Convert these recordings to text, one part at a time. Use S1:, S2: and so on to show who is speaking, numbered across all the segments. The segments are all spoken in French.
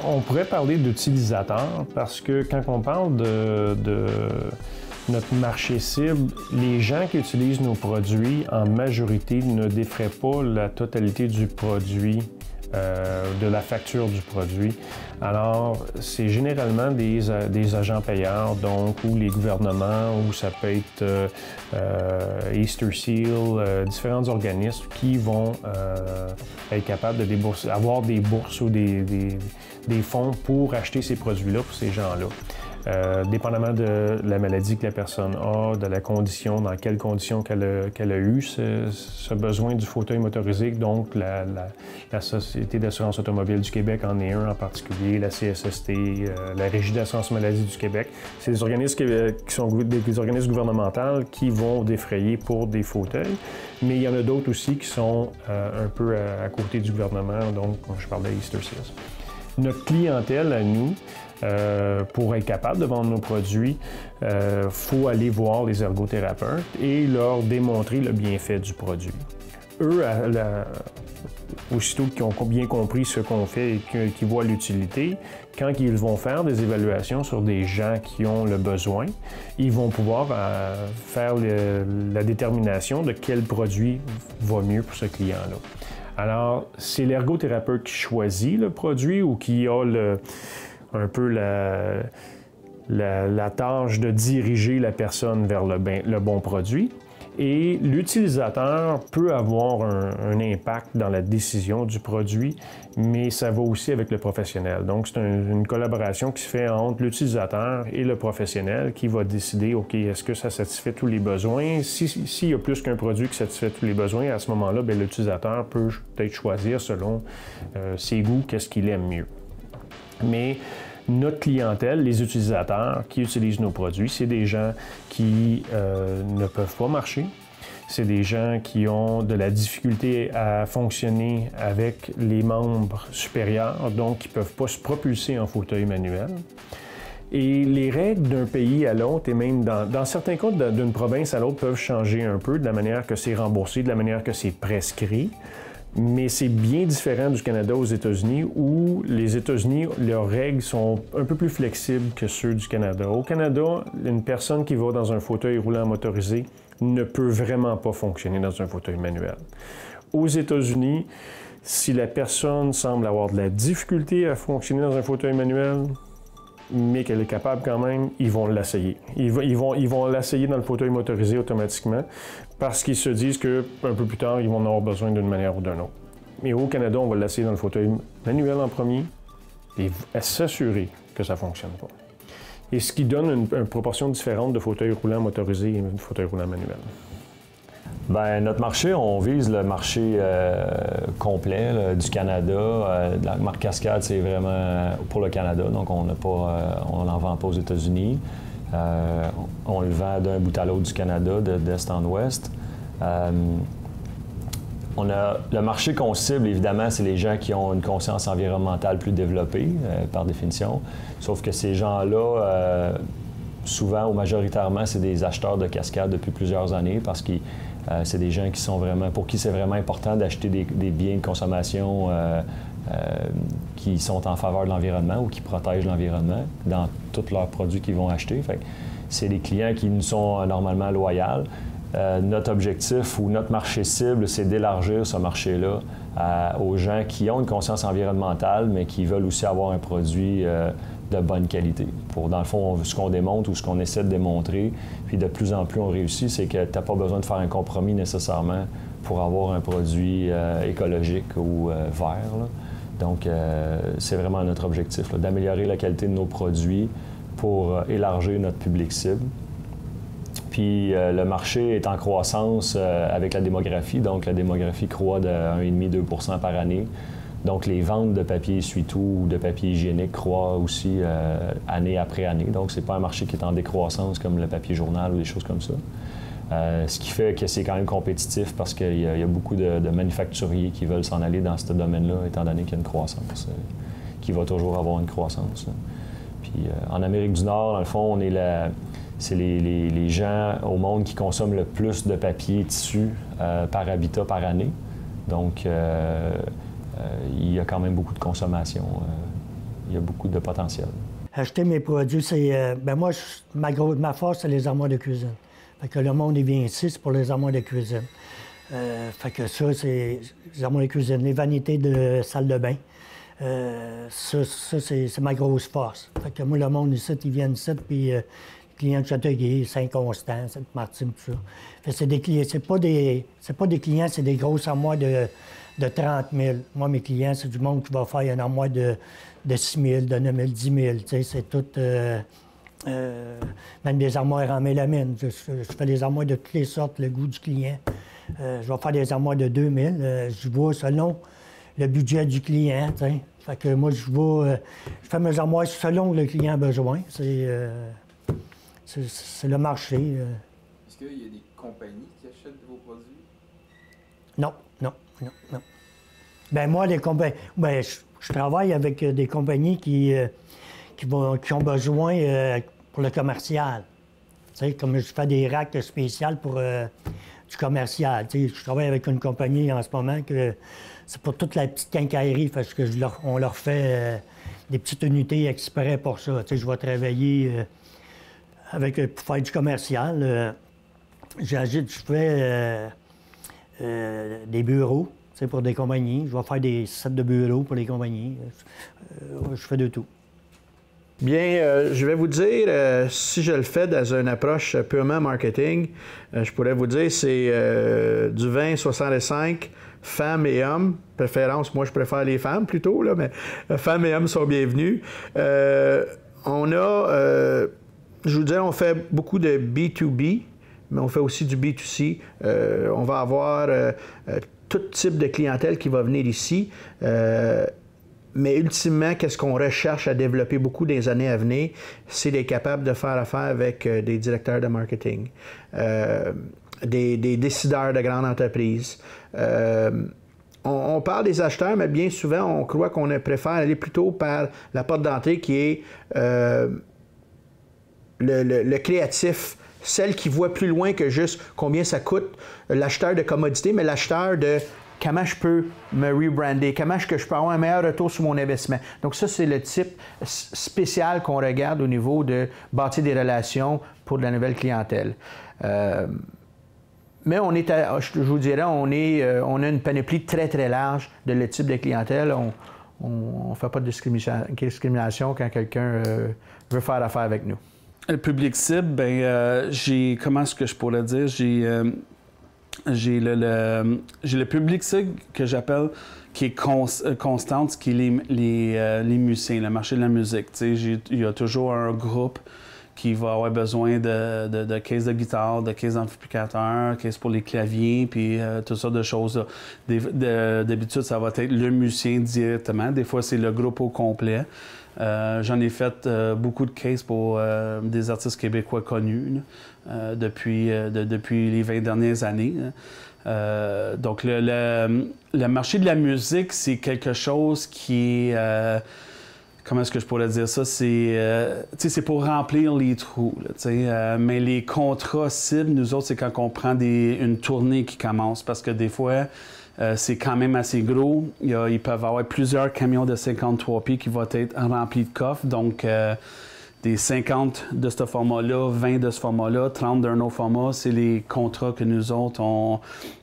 S1: On pourrait parler d'utilisateurs parce que quand on parle de notre marché cible, les gens qui utilisent nos produits, en majorité, ne défraient pas la totalité du produit, de la facture du produit. Alors, c'est généralement des agents payeurs, donc, ou les gouvernements, ou ça peut être Easter Seal, différents organismes qui vont être capables de avoir des bourses ou des fonds pour acheter ces produits-là pour ces gens-là. Dépendamment de la maladie que la personne a, de la condition, dans quelles conditions qu'elle a eu ce besoin du fauteuil motorisé. Donc, la Société d'assurance automobile du Québec en est un en particulier, la CSST, la Régie d'assurance maladie du Québec. C'est des organismes qui sont des organismes gouvernementaux qui vont défrayer pour des fauteuils. Mais il y en a d'autres aussi qui sont un peu à côté du gouvernement, donc je parlais d'Easter Seals. Notre clientèle à nous, pour être capable de vendre nos produits, faut aller voir les ergothérapeutes et leur démontrer le bienfait du produit. Eux, aussitôt qu'ils ont bien compris ce qu'on fait et qu'ils voient l'utilité, quand ils vont faire des évaluations sur des gens qui ont le besoin, ils vont pouvoir faire la détermination de quel produit va mieux pour ce client-là. Alors, c'est l'ergothérapeute qui choisit le produit ou qui a un peu la tâche de diriger la personne vers le bon produit. Et l'utilisateur peut avoir un impact dans la décision du produit, mais ça va aussi avec le professionnel. Donc, c'est une collaboration qui se fait entre l'utilisateur et le professionnel qui va décider, OK, est-ce que ça satisfait tous les besoins? S'il y a plus qu'un produit qui satisfait tous les besoins, à ce moment-là, bien, l'utilisateur peut peut-être choisir selon ses goûts, qu'est-ce qu'il aime mieux. Mais notre clientèle, les utilisateurs qui utilisent nos produits, c'est des gens qui ne peuvent pas marcher. C'est des gens qui ont de la difficulté à fonctionner avec les membres supérieurs, donc qui ne peuvent pas se propulser en fauteuil manuel. Et les règles d'un pays à l'autre, et même dans certains cas d'une province à l'autre, peuvent changer un peu de la manière que c'est remboursé, de la manière que c'est prescrit. Mais c'est bien différent du Canada aux États-Unis où les États-Unis, leurs règles sont un peu plus flexibles que ceux du Canada. Au Canada, une personne qui va dans un fauteuil roulant motorisé ne peut vraiment pas fonctionner dans un fauteuil manuel. Aux États-Unis, si la personne semble avoir de la difficulté à fonctionner dans un fauteuil manuel, mais qu'elle est capable quand même, ils vont l'essayer. Ils vont l'essayer dans le fauteuil motorisé automatiquement parce qu'ils se disent qu'un peu plus tard, ils vont en avoir besoin d'une manière ou d'une autre. Mais au Canada, on va l'essayer dans le fauteuil manuel en premier et s'assurer que ça ne fonctionne pas. Et ce qui donne une proportion différente de fauteuil roulant motorisé et de fauteuil roulant manuel.
S2: Bien, notre marché, on vise le marché complet là, du Canada. La marque Cascade, c'est vraiment pour le Canada, donc on n'en vend pas aux États-Unis. On le vend d'un bout à l'autre du Canada, d'est en ouest. Le marché qu'on cible, évidemment, c'est les gens qui ont une conscience environnementale plus développée, par définition. Sauf que ces gens-là, souvent ou majoritairement, c'est des acheteurs de Cascade depuis plusieurs années parce que c'est des gens pour qui c'est vraiment important d'acheter des biens de consommation qui sont en faveur de l'environnement ou qui protègent l'environnement dans tous leurs produits qu'ils vont acheter. Fait que c'est des clients qui nous sont normalement loyaux. Notre objectif ou notre marché cible, c'est d'élargir ce marché-là aux gens qui ont une conscience environnementale, mais qui veulent aussi avoir un produit de bonne qualité. Dans le fond, ce qu'on démontre ou ce qu'on essaie de démontrer, puis de plus en plus on réussit, c'est que tu n'as pas besoin de faire un compromis nécessairement pour avoir un produit écologique ou vert, là. Donc, c'est vraiment notre objectif, là, d'améliorer la qualité de nos produits pour élargir notre public cible. Puis le marché est en croissance avec la démographie, donc la démographie croît de 1,5-2 % par année. Donc les ventes de papier essuie-tout ou de papier hygiénique croient aussi année après année. Donc c'est pas un marché qui est en décroissance comme le papier journal ou des choses comme ça. Ce qui fait que c'est quand même compétitif parce qu'il y a beaucoup de manufacturiers qui veulent s'en aller dans ce domaine-là, étant donné qu'il y a une croissance, qui va toujours avoir une croissance. Là. Puis en Amérique du Nord, dans le fond, c'est les gens au monde qui consomment le plus de papier et tissu par habitat par année. Donc, il y a quand même beaucoup de consommation. Il y a beaucoup de potentiel.
S3: Acheter mes produits, c'est... moi, ma force, c'est les armoires de cuisine. Fait que le monde, il vient ici, c'est pour les armoires de cuisine. Fait que ça, c'est les armoires de cuisine. Les vanités de salle de bain. Ça c'est ma grosse force. Fait que moi, le monde ici, ils viennent ici, puis les clients de Châteauguay, Saint-Constant, Sainte-Martine, tout ça. Fait que c'est des clients, c'est pas des clients, c'est des grosses armoires de 30 000. Moi, mes clients, c'est du monde qui va faire une armoire de 6 000, de 9 000, 10 000. Tu sais, c'est tout... même des armoires en mélamine. Je fais des armoires de toutes les sortes, le goût du client. Je vais faire des armoires de 2 000. Je vois selon le budget du client. T'sais. Fait que moi, je fais mes armoires selon le client a besoin. C'est le marché.
S4: Est-ce qu'il y a des compagnies qui achètent vos produits?
S3: Non. Ben moi, les compagnies... Ben, je travaille avec des compagnies qui ont besoin pour le commercial. Tu sais, comme je fais des racks spéciaux pour du commercial. Tu sais, je travaille avec une compagnie en ce moment que c'est pour toute la petite quincaillerie, parce que on leur fait des petites unités exprès pour ça. Tu sais, je vais travailler pour faire du commercial. Je fais des bureaux. C'est pour des compagnies. Je vais faire des sets de bureaux pour les compagnies. Je fais de tout.
S5: Bien, je vais vous dire, si je le fais dans une approche purement marketing, je pourrais vous dire c'est du 20-65, femmes et hommes. Préférence, moi je préfère les femmes plutôt, là, mais femmes et hommes sont bienvenus. On a, je vous disais, on fait beaucoup de B2B, mais on fait aussi du B2C. On va avoir tout type de clientèle qui va venir ici. Mais ultimement, qu'est-ce qu'on recherche à développer beaucoup des années à venir, c'est d'être capable de faire affaire avec des directeurs de marketing, des décideurs de grandes entreprises. On parle des acheteurs, mais bien souvent, on croit qu'on préfère aller plutôt par la porte d'entrée qui est le créatif, celle qui voit plus loin que juste combien ça coûte, l'acheteur de commodité, mais l'acheteur de comment je peux me rebrander, comment je peux avoir un meilleur retour sur mon investissement. Donc ça, c'est le type spécial qu'on regarde au niveau de bâtir des relations pour de la nouvelle clientèle. Mais je vous dirais, on a une panoplie très, très large de le type de clientèle. On ne fait pas de discrimination quand quelqu'un veut faire affaire avec nous.
S6: Le public cible, comment est-ce que je pourrais dire? J'ai le public cible que j'appelle, qui est constante, qui est les musiciens, le marché de la musique. Il y a toujours un groupe qui va avoir besoin de caisses de guitare, de caisses d'amplificateurs, caisses pour les claviers, puis toutes sortes de choses. D'habitude, ça va être le musicien directement. Des fois, c'est le groupe au complet. J'en ai fait beaucoup de cases pour des artistes québécois connus depuis les 20 dernières années. Donc, le marché de la musique, c'est quelque chose qui est... comment est-ce que je pourrais dire ça? C'est pour remplir les trous. Là, mais les contrats cibles, nous autres, c'est quand on prend une tournée qui commence. Parce que des fois... c'est quand même assez gros. Ils peuvent avoir plusieurs camions de 53 pieds qui vont être remplis de coffres. Donc, des 50 de ce format-là, 20 de ce format-là, 30 d'un autre format, c'est les contrats que nous autres,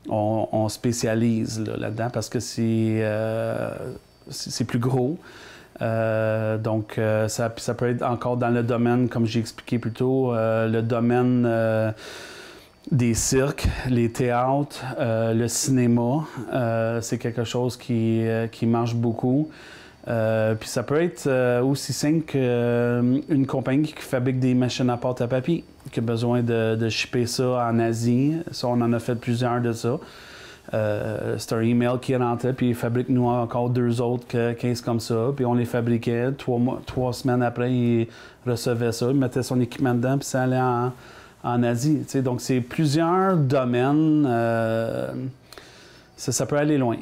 S6: on spécialise là-dedans parce que c'est plus gros. Donc, ça peut être encore dans le domaine, comme j'ai expliqué plus tôt, le domaine... des cirques, les théâtres, le cinéma, c'est quelque chose qui marche beaucoup. Puis ça peut être aussi simple qu'une compagnie qui fabrique des machines à pâte à papier, qui a besoin de shipper ça en Asie. Ça, on en a fait plusieurs de ça. C'est un email qui rentrait, puis ils fabriquent nous encore 2 autres cases comme ça. Puis on les fabriquait. 3 semaines après, ils recevaient ça, ils mettaient son équipement dedans, puis ça allait en Asie. Tu sais, donc, c'est plusieurs domaines. Ça peut aller loin.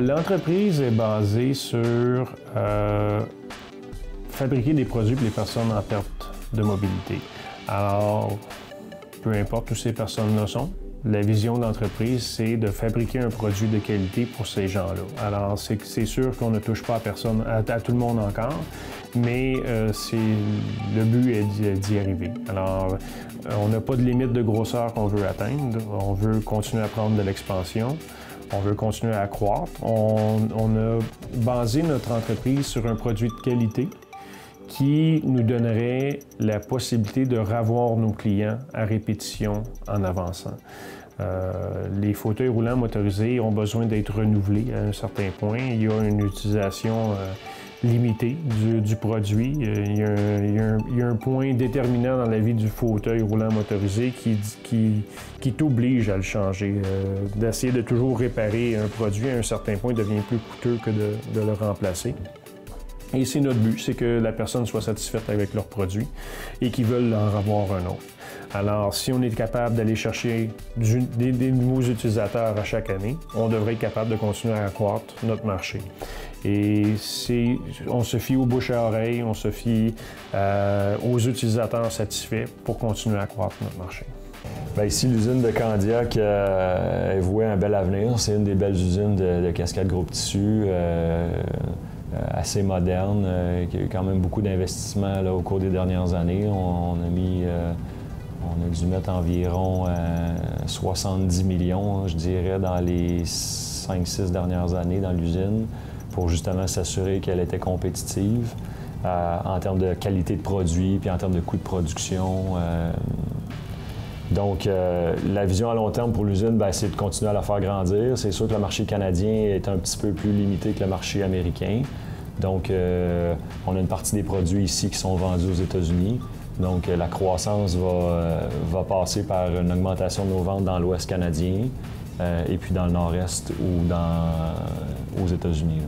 S1: L'entreprise est basée sur fabriquer des produits pour les personnes en perte de mobilité. Alors, peu importe où ces personnes-là sont, la vision de l'entreprise, c'est de fabriquer un produit de qualité pour ces gens-là. Alors, c'est sûr qu'on ne touche pas à personne, à tout le monde encore, mais le but est d'y arriver. Alors, on n'a pas de limite de grosseur qu'on veut atteindre. On veut continuer à prendre de l'expansion. On veut continuer à croître. On a basé notre entreprise sur un produit de qualité qui nous donnerait la possibilité de ravoir nos clients à répétition en avançant. Les fauteuils roulants motorisés ont besoin d'être renouvelés à un certain point. Il y a une utilisation limitée du produit. Il y a un point déterminant dans la vie du fauteuil roulant motorisé qui t'oblige à le changer. D'essayer de toujours réparer un produit à un certain point devient plus coûteux que de le remplacer. Et c'est notre but, c'est que la personne soit satisfaite avec leur produit et qu'ils veulent en avoir un autre. Alors, si on est capable d'aller chercher des nouveaux utilisateurs à chaque année, on devrait être capable de continuer à accroître notre marché. Et on se fie aux bouche à oreille, on se fie aux utilisateurs satisfaits pour continuer à accroître notre marché.
S2: Bien, ici, l'usine de Candiac est vouée à un bel avenir. C'est une des belles usines de Cascade Groupe Tissu. Assez moderne, qui a eu quand même beaucoup d'investissements au cours des dernières années. On a dû mettre environ 70 millions, je dirais, dans les 5-6 dernières années dans l'usine pour justement s'assurer qu'elle était compétitive en termes de qualité de produit puis en termes de coût de production. Donc, la vision à long terme pour l'usine, c'est de continuer à la faire grandir. C'est sûr que le marché canadien est un petit peu plus limité que le marché américain. Donc, on a une partie des produits ici qui sont vendus aux États-Unis. Donc, la croissance va passer par une augmentation de nos ventes dans l'Ouest canadien et puis dans le Nord-Est ou aux États-Unis.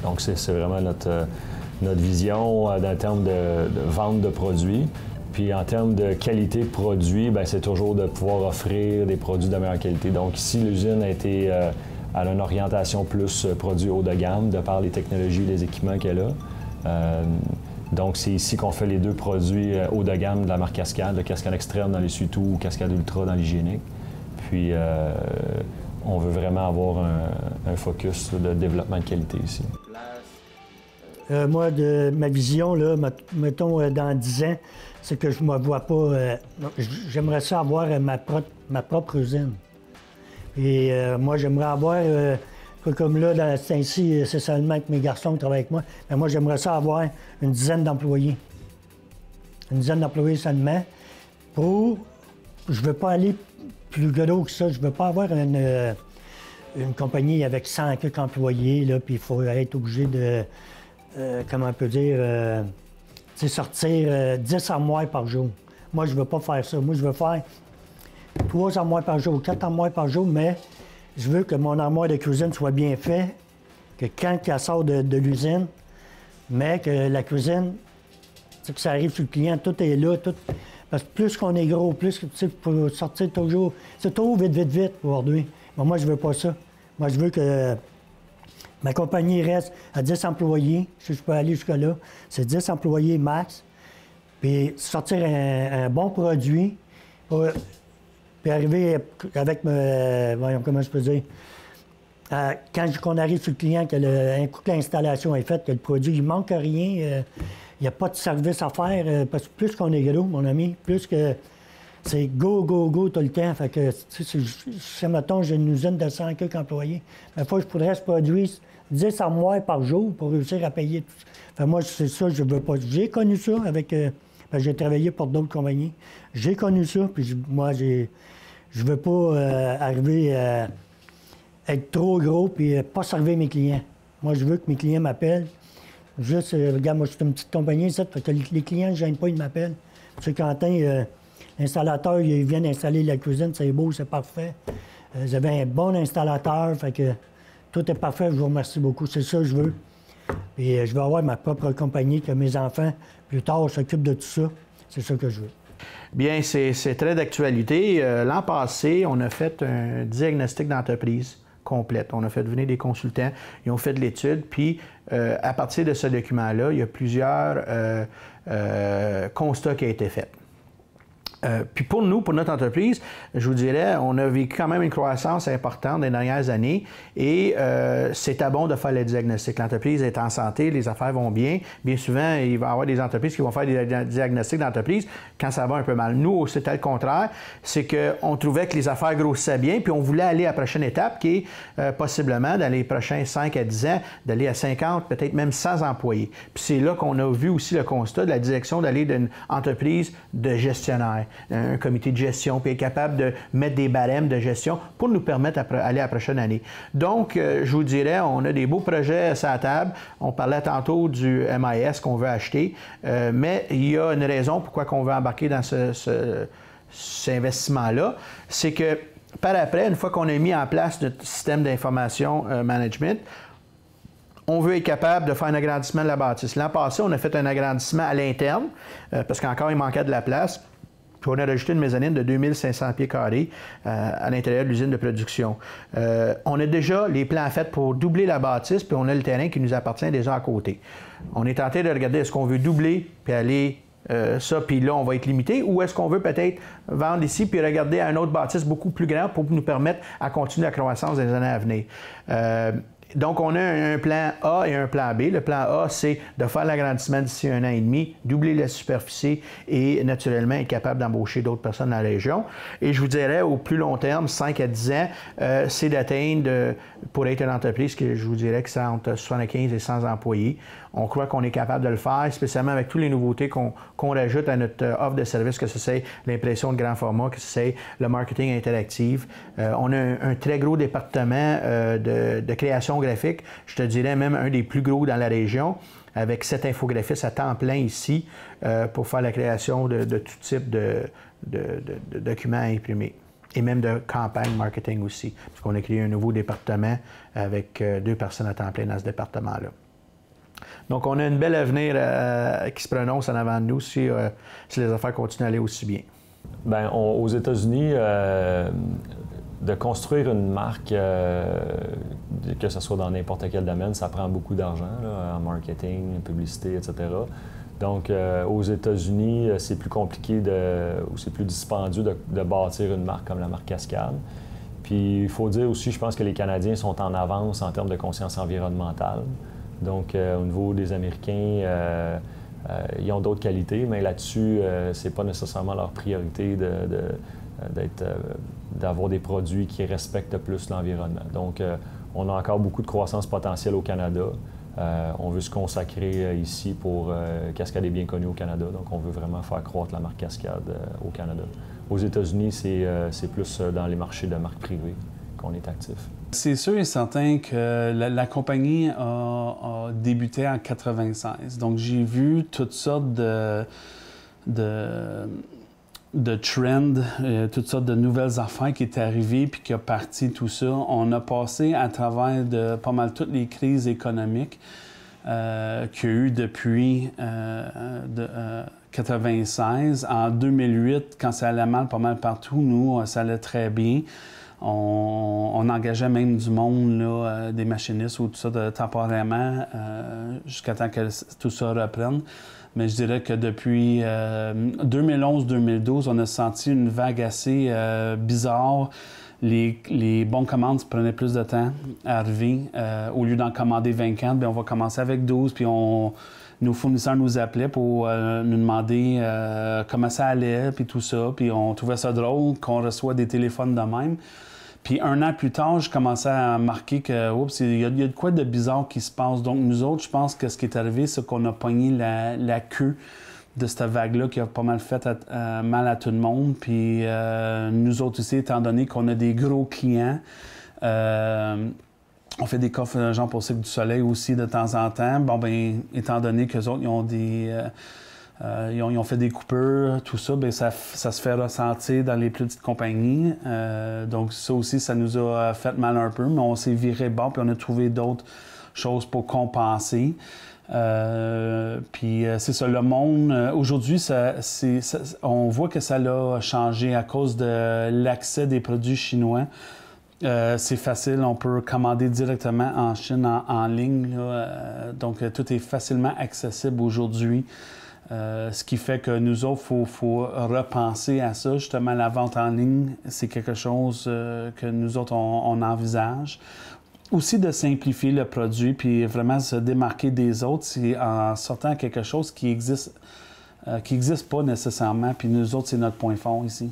S2: Donc, c'est vraiment notre vision en termes de vente de produits. Puis en termes de qualité de produit, c'est toujours de pouvoir offrir des produits de meilleure qualité. Donc ici, l'usine a une orientation plus produit haut de gamme, de par les technologies et les équipements qu'elle a. Donc c'est ici qu'on fait les deux produits haut de gamme de la marque Cascade, le Cascade Extrême dans les essuie-tout ou Cascade Ultra dans l'hygiénique. Puis on veut vraiment avoir un focus de développement de qualité ici.
S3: Moi, de ma vision, là, mettons dans 10 ans, c'est que je ne me vois pas. J'aimerais ça avoir ma propre usine. Et moi, j'aimerais avoir, comme là, dans Saint-Cy, c'est seulement que mes garçons qui travaillent avec moi, mais moi, j'aimerais ça avoir une dizaine d'employés. Une dizaine d'employés seulement. Je ne veux pas aller plus gros que ça. Je ne veux pas avoir une compagnie avec 100 quelques employés, là, puis il faut être obligé de. Comment on peut dire, sortir 10 armoires par jour. Moi, je ne veux pas faire ça. Moi, je veux faire 3 armoires par jour, 4 armoires par jour, mais je veux que mon armoire de cuisine soit bien faite, que quand elle sort de l'usine, mais que la cuisine, que ça arrive sur le client, tout est là, tout. Parce que plus qu'on est gros, plus, il faut sortir toujours. C'est trop vite aujourd'hui. Mais moi, je veux pas ça. Moi, je veux que ma compagnie reste à 10 employés, si je peux aller jusque-là. C'est 10 employés max. Puis sortir un bon produit, puis arriver avec, voyons, comment je peux dire, quand on arrive sur le client, un coup que l'installation est faite, que le produit, il manque rien, il n'y a pas de service à faire, parce que plus qu'on est gros, mon ami, plus que c'est go tout le temps. Fait que, si, mettons, j'ai une usine de 100 quelques employés, il faut que je pourrais se produire 10 armoires par jour pour réussir à payer tout ça. Fait moi, c'est ça, je veux pas. J'ai connu ça avec. J'ai travaillé pour d'autres compagnies. J'ai connu ça, puis moi, je veux pas arriver être trop gros puis pas servir mes clients. Moi, je veux que mes clients m'appellent. Juste, regarde, moi, je suis une petite compagnie, ça, fait que les clients ne gênent pas, ils m'appellent. M. Quentin, l'installateur, il vient d'installer la cuisine, c'est beau, c'est parfait. Vous avez un bon installateur, fait que tout est parfait, je vous remercie beaucoup. C'est ça que je veux. Puis je veux avoir ma propre compagnie, que mes enfants, plus tard, s'occupent de tout ça. C'est ça que je veux.
S5: Bien, c'est très d'actualité. L'an passé, on a fait un diagnostic d'entreprise complète. On a fait venir des consultants, ils ont fait de l'étude, puis à partir de ce document-là, il y a plusieurs constats qui ont été faits. Puis pour nous, pour notre entreprise, je vous dirais, on a vécu quand même une croissance importante des dernières années et c'est bon de faire le diagnostic. L'entreprise est en santé, les affaires vont bien. Bien souvent, il va y avoir des entreprises qui vont faire des diagnostics d'entreprise quand ça va un peu mal. Nous, c'était le contraire. C'est qu'on trouvait que les affaires grossissaient bien, puis on voulait aller à la prochaine étape qui est possiblement, dans les prochains 5 à 10 ans, d'aller à 50, peut-être même 100 employés. Puis c'est là qu'on a vu aussi le constat de la direction d'aller d'une entreprise de gestionnaire, un comité de gestion, puis être capable de mettre des barèmes de gestion pour nous permettre d'aller à la prochaine année. Donc, je vous dirais, on a des beaux projets à sa table. On parlait tantôt du MIS qu'on veut acheter, mais il y a une raison pourquoi on veut embarquer dans cet investissement-là. C'est que par après, une fois qu'on a mis en place notre système d'information management, on veut être capable de faire un agrandissement de la bâtisse. L'an passé, on a fait un agrandissement à l'interne, parce qu'encore, il manquait de la place. Puis on a rajouté une mezzanine de 2500 pieds carrés à l'intérieur de l'usine de production. On a déjà les plans faits pour doubler la bâtisse, puis on a le terrain qui nous appartient déjà à côté. On est tenté de regarder est-ce qu'on veut doubler, puis aller ça, puis là, on va être limité, ou est-ce qu'on veut peut-être vendre ici, puis regarder à une autre bâtisse beaucoup plus grande pour nous permettre à continuer la croissance des années à venir. Donc, on a un plan A et un plan B. Le plan A, c'est de faire l'agrandissement d'ici 1 an et demi, doubler la superficie et naturellement être capable d'embaucher d'autres personnes dans la région. Et je vous dirais, au plus long terme, 5 à 10 ans, c'est d'atteindre, pour être une entreprise que je vous dirais que c'est entre 75 et 100 employés. On croit qu'on est capable de le faire, spécialement avec toutes les nouveautés qu'on rajoute à notre offre de service, que ce soit l'impression de grand format, que ce soit le marketing interactif. On a un très gros département de création graphique, je te dirais même un des plus gros dans la région, avec 7 infographistes à temps plein ici pour faire la création de tout type de documents à imprimer. Et même de campagne marketing aussi, parce qu'on a créé un nouveau département avec 2 personnes à temps plein dans ce département-là. Donc, on a une belle avenir qui se prononce en avant de nous si les affaires continuent à aller aussi bien.
S2: Bien, aux États-Unis, de construire une marque, que ce soit dans n'importe quel domaine, ça prend beaucoup d'argent en marketing, publicité, etc. Donc, aux États-Unis, c'est plus compliqué ou c'est plus dispendieux de bâtir une marque comme la marque Cascade. Puis, il faut dire aussi, je pense que les Canadiens sont en avance en termes de conscience environnementale. Donc, au niveau des Américains, ils ont d'autres qualités, mais là-dessus, c'est pas nécessairement leur priorité d'avoir des produits qui respectent plus l'environnement. Donc, on a encore beaucoup de croissance potentielle au Canada. On veut se consacrer ici pour Cascade est bien connu au Canada, donc on veut vraiment faire croître la marque Cascade au Canada. Aux États-Unis, c'est plus dans les marchés de marques privées qu'on est actif.
S6: C'est sûr et certain que la compagnie a débuté en 96. Donc, j'ai vu toutes sortes de trends, toutes sortes de nouvelles affaires qui étaient arrivées puis qui a parti tout ça. On a passé à travers de pas mal toutes les crises économiques qu'il y a eu depuis 96. En 2008, quand ça allait mal pas mal partout, nous, ça allait très bien. On engageait même du monde, là, des machinistes ou tout ça temporairement jusqu'à temps que tout ça reprenne. Mais je dirais que depuis 2011-2012, on a senti une vague assez bizarre. Les bons commandes prenaient plus de temps à arriver. Au lieu d'en commander 24, bien, on va commencer avec 12, puis nos fournisseurs nous appelaient pour nous demander comment ça allait, puis tout ça. Puis on trouvait ça drôle qu'on reçoit des téléphones de même. Puis 1 an plus tard, je commençais à remarquer que, oups, il y a de quoi de bizarre qui se passe. Donc nous autres, je pense que ce qui est arrivé, c'est qu'on a pogné la queue de cette vague-là qui a pas mal fait mal à tout le monde. Puis nous autres aussi, étant donné qu'on a des gros clients, On fait des coffres genre pour Cirque du Soleil aussi de temps en temps. Bon, ben, étant donné qu'eux autres, ils ont ils ont fait des coupures, tout ça, bien, ça se fait ressentir dans les plus petites compagnies. Donc ça aussi, ça nous a fait mal un peu, mais on s'est viré bon, puis on a trouvé d'autres choses pour compenser. Puis c'est ça, le monde, aujourd'hui, on voit que ça l'a changé à cause de l'accès des produits chinois. C'est facile, on peut commander directement en Chine en ligne. Donc tout est facilement accessible aujourd'hui. Ce qui fait que nous autres, il faut repenser à ça. Justement, la vente en ligne, c'est quelque chose que nous autres, on envisage. Aussi de simplifier le produit, puis vraiment se démarquer des autres, c'est en sortant quelque chose qui existe pas nécessairement. Puis nous autres, c'est notre point fort ici.